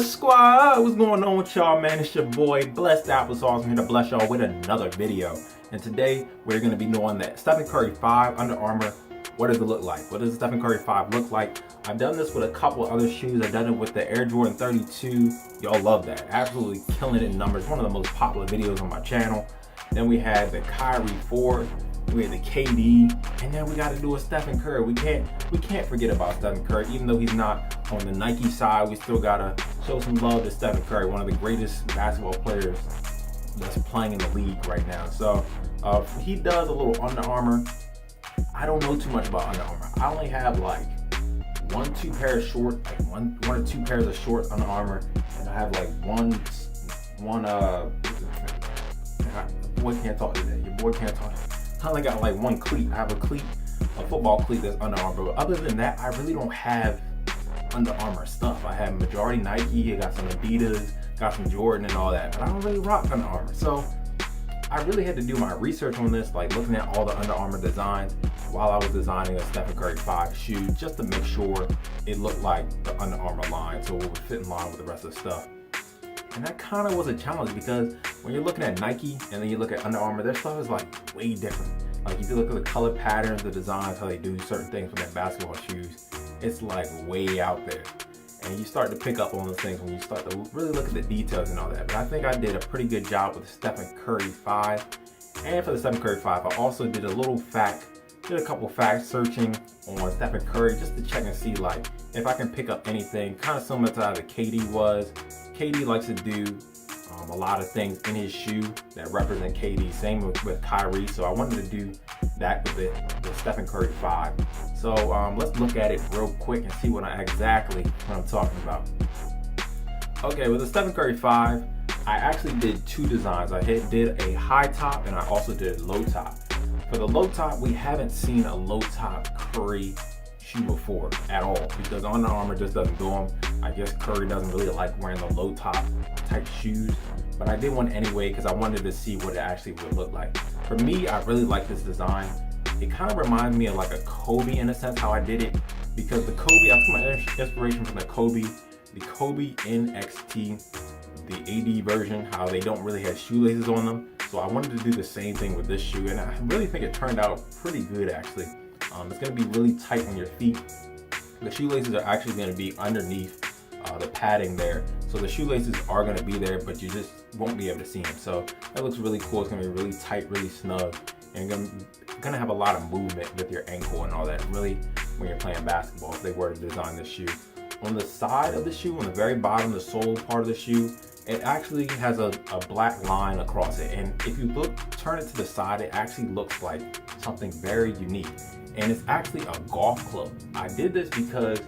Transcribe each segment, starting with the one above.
Squad, what's going on with y'all, man? It's your boy Blessed Applesauce. I'm here to bless y'all with another video. And today we're going to be doing that Stephen Curry 5 Under Armour. What does it look like? What does the Stephen Curry 5 look like? I've done this with a couple other shoes. I've done it with the Air Jordan 32. Y'all love that. Absolutely killing it in numbers. One of the most popular videos on my channel. Then we had the Kyrie 4. We had the KD, and then we got to do a Stephen Curry. We can't forget about Stephen Curry, even though he's not on the Nike side. We still gotta show some love to Stephen Curry, one of the greatest basketball players that's playing in the league right now. So he does a little Under Armour. I don't know too much about Under Armour. I only have like one or two pairs of shorts Under Armour, and I have like one. Boy can't talk today. Your boy can't talk. I only got like one cleat. I have a football cleat that's Under Armour. But other than that, I really don't have Under Armour stuff. I have majority Nike, I got some Adidas, got some Jordan and all that. But I don't really rock Under Armour. So I really had to do my research on this, like looking at all the Under Armour designs while I was designing a Stephen Curry 5 shoe, just to make sure it looked like the Under Armour line, so it would fit in line with the rest of the stuff. And that kind of was a challenge because when you're looking at Nike and then you look at Under Armour, their stuff is like way different. Like if you look at the color patterns, the designs, how they do certain things with their basketball shoes, it's like way out there. And you start to pick up on those things when you start to really look at the details and all that. But I think I did a pretty good job with the Stephen Curry 5. And for the Stephen Curry 5, I also did a couple fact searching on Stephen Curry just to check and see like if I can pick up anything kind of similar to how the KD was. KD likes to do a lot of things in his shoe that represent KD. Same with Kyrie. So I wanted to do that with the Stephen Curry 5. So let's look at it real quick and see exactly what I'm talking about. Okay, with the Stephen Curry 5, I actually did two designs. I did a high top and I also did a low top. For the low top, we haven't seen a low top Curry shoe before at all because Under Armour just doesn't do them. I guess Curry doesn't really like wearing the low top type shoes, but I did one anyway because I wanted to see what it actually would look like. For me, I really like this design. It kind of reminds me of like a Kobe in a sense how I did it, because the Kobe, I took my inspiration from the Kobe NXT, the AD version, how they don't really have shoelaces on them. So I wanted to do the same thing with this shoe, and I really think it turned out pretty good actually. It's going to be really tight on your feet. The shoelaces are actually going to be underneath the padding there. So the shoelaces are going to be there, but you just won't be able to see them. So that looks really cool. It's going to be really tight, really snug, and going to have a lot of movement with your ankle and all that, really, when you're playing basketball, if they were to design this shoe. On the side of the shoe, on the very bottom, the sole part of the shoe, it actually has a black line across it. And if you turn it to the side, it actually looks like something very unique. And it's actually a golf club. I did this because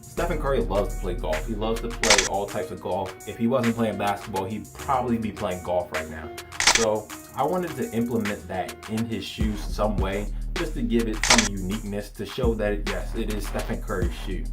Stephen Curry loves to play golf. He loves to play all types of golf. If he wasn't playing basketball, he'd probably be playing golf right now. So I wanted to implement that in his shoes some way, just to give it some uniqueness, to show that yes, it is Stephen Curry's shoe.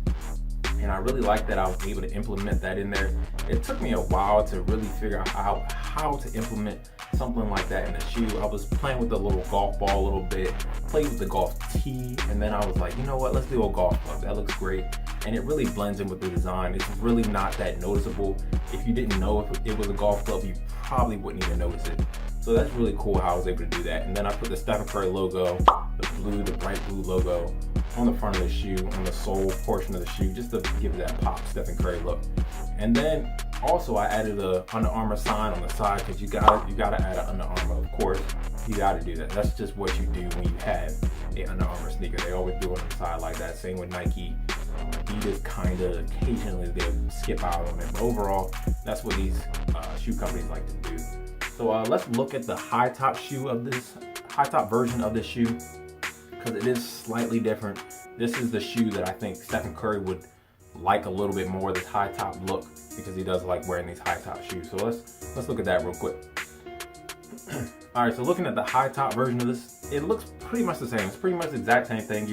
And I really like that I was able to implement that in there. It took me a while to really figure out how to implement something like that in the shoe. I was playing with the little golf ball a little bit, played with the golf tee, and then I was like, you know what, let's do a golf club. That looks great. And it really blends in with the design. It's really not that noticeable. If you didn't know if it was a golf club, you probably wouldn't even notice it. So that's really cool how I was able to do that. And then I put the Stephen Curry logo, the bright blue logo, on the front of the shoe, on the sole portion of the shoe, just to give it that pop Stephen Curry look. And then also I added a Under Armour sign on the side, because you gotta add an Under Armour, of course. You gotta do that. That's just what you do when you have a Under Armour sneaker. They always do it on the side like that. Same with Nike. Adidas kinda occasionally they'll skip out on it, but overall that's what these shoe companies like to do. So let's look at the high top version of this shoe, because it is slightly different. This is the shoe that I think Stephen Curry would like a little bit more, this high top look, because he does like wearing these high top shoes. So let's look at that real quick. All right, so looking at the high top version of this, it looks pretty much the same. It's pretty much the exact same thing.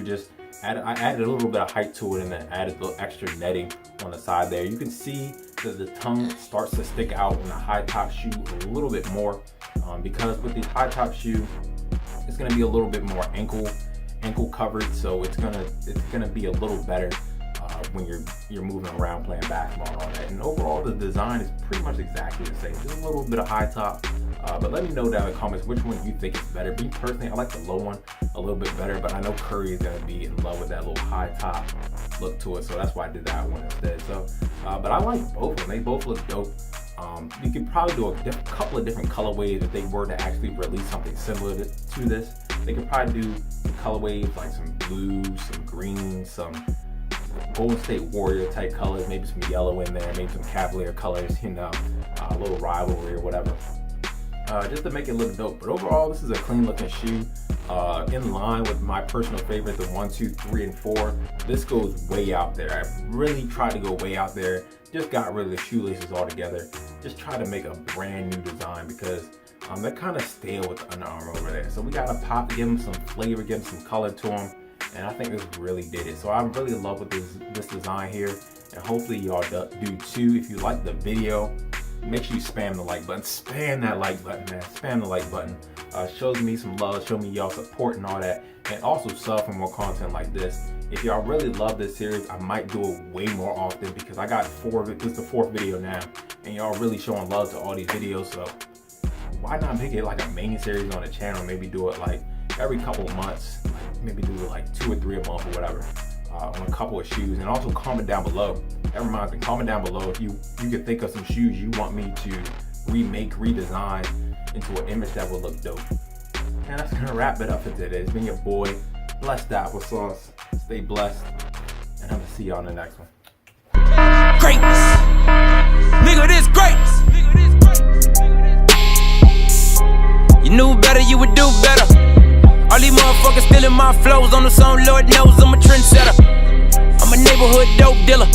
I added a little bit of height to it and then added a little extra netting on the side there. You can see that the tongue starts to stick out on the high top shoe a little bit more, because with the high top shoe, it's going to be a little bit more ankle covered, so it's gonna be a little better when you're moving around playing basketball and all that. And overall, the design is pretty much exactly the same. Just a little bit of high top. But let me know down in the comments which one you think is better. Me personally, I like the low one a little bit better, but I know Curry is going to be in love with that little high top look to it, so that's why I did that one instead. So, but I like both of them. They both look dope. You could probably do a couple of different colorways if they were to actually release something similar to this. They could probably do colorways like some blues, some greens, some Golden State Warrior type colors, maybe some yellow in there, maybe some Cavalier colors, you know, a little rivalry or whatever. Just to make it look dope. But overall, this is a clean looking shoe. In line with my personal favorite, the 1, 2, 3, and 4. This goes way out there. I really tried to go way out there. Just got rid of the shoelaces altogether. Just try to make a brand new design because they're kind of stale with Under Armour over there. So we got to pop, give them some flavor, give them some color to them. And I think this really did it. So I'm really in love with this design here. And hopefully y'all do too. If you like the video, make sure you spam the like button. Spam that like button, man. Spam the like button. Shows me some love, show me y'all support and all that. And also sub for more content like this. If y'all really love this series, I might do it way more often because I got 4 of it. This is the 4th video now. And y'all really showing love to all these videos. So why not make it like a main series on the channel? Maybe do it like every couple of months. Maybe do it like 2 or 3 a month or whatever. On a couple of shoes. And also comment down below. That reminds me, comment down below if you can think of some shoes you want me to remake, redesign into an image that will look dope. And that's gonna wrap it up for today. It's been your boy, Blessed Applesauce. Stay blessed, and I'm gonna see y'all in the next one. Greatness, nigga, this greatness. You knew better, you would do better. All these motherfuckers stealing my flows on the song, Lord knows I'm a trendsetter. I'm a neighborhood dope dealer.